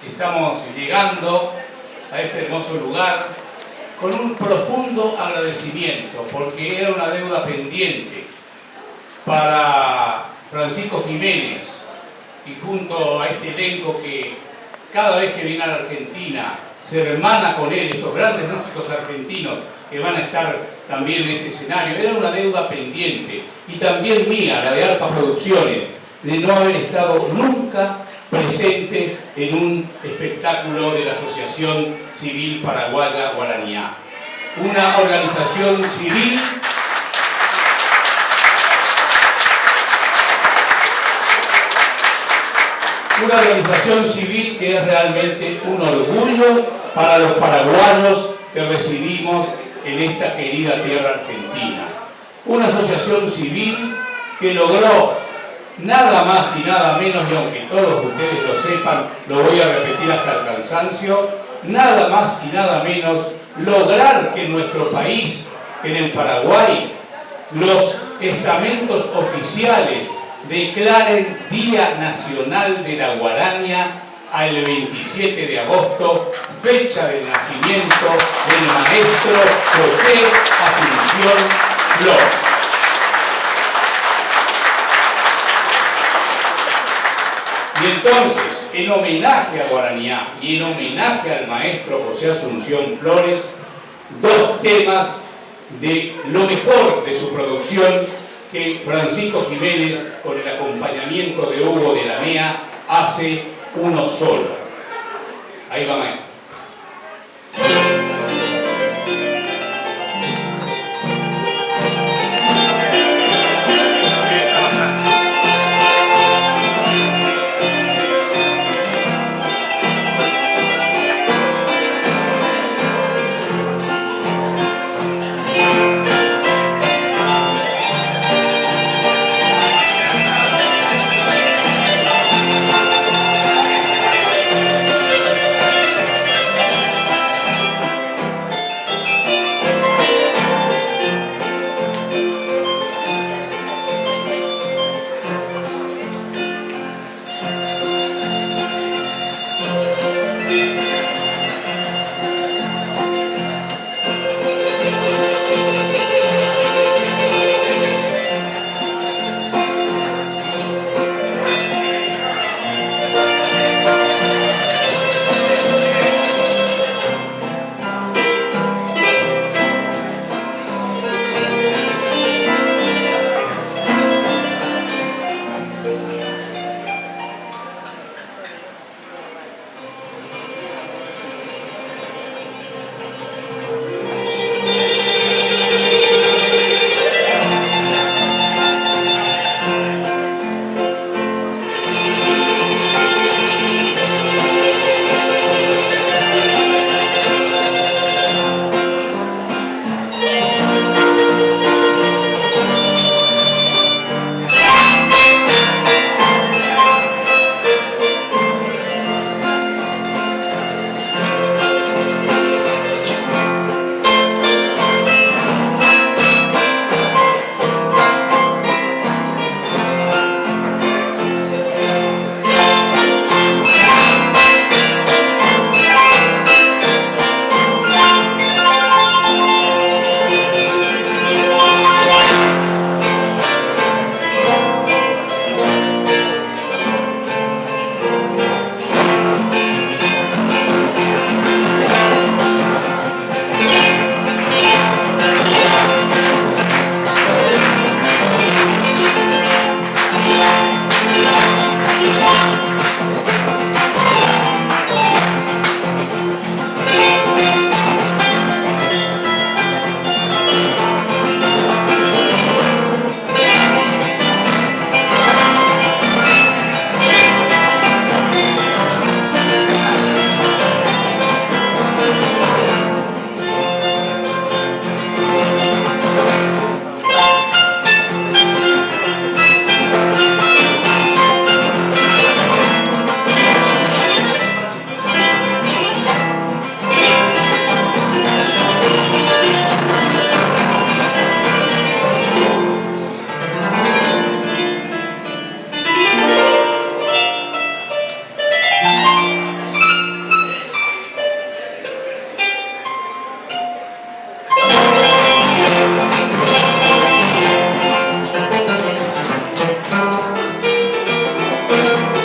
estamos llegando a este hermoso lugar con un profundo agradecimiento, porque era una deuda pendiente para Francisco Jiménez y junto a este elenco que cada vez que viene a la Argentina se hermana con él, estos grandes músicos argentinos que van a estar también en este escenario. Era una deuda pendiente, y también mía, la de Arpa Producciones, de no haber estado nunca presente en un espectáculo de la Asociación Civil Paraguaya Guaranía. Una organización civil que es realmente un orgullo para los paraguayos que residimos en esta querida tierra argentina. Una asociación civil que logró nada más y nada menos, y aunque todos ustedes lo sepan, lo voy a repetir hasta el cansancio, nada más y nada menos lograr que en nuestro país, en el Paraguay, los estamentos oficiales declaren Día Nacional de la Guaraña al 27 de agosto, fecha del nacimiento del maestro José Asunción Flores. Y entonces, en homenaje a Guaranía y en homenaje al maestro José Asunción Flores, dos temas de lo mejor de su producción que Francisco Jiménez, con el acompañamiento de Hugo de la MEA, hace uno solo. Ahí va, maestro. Thank you.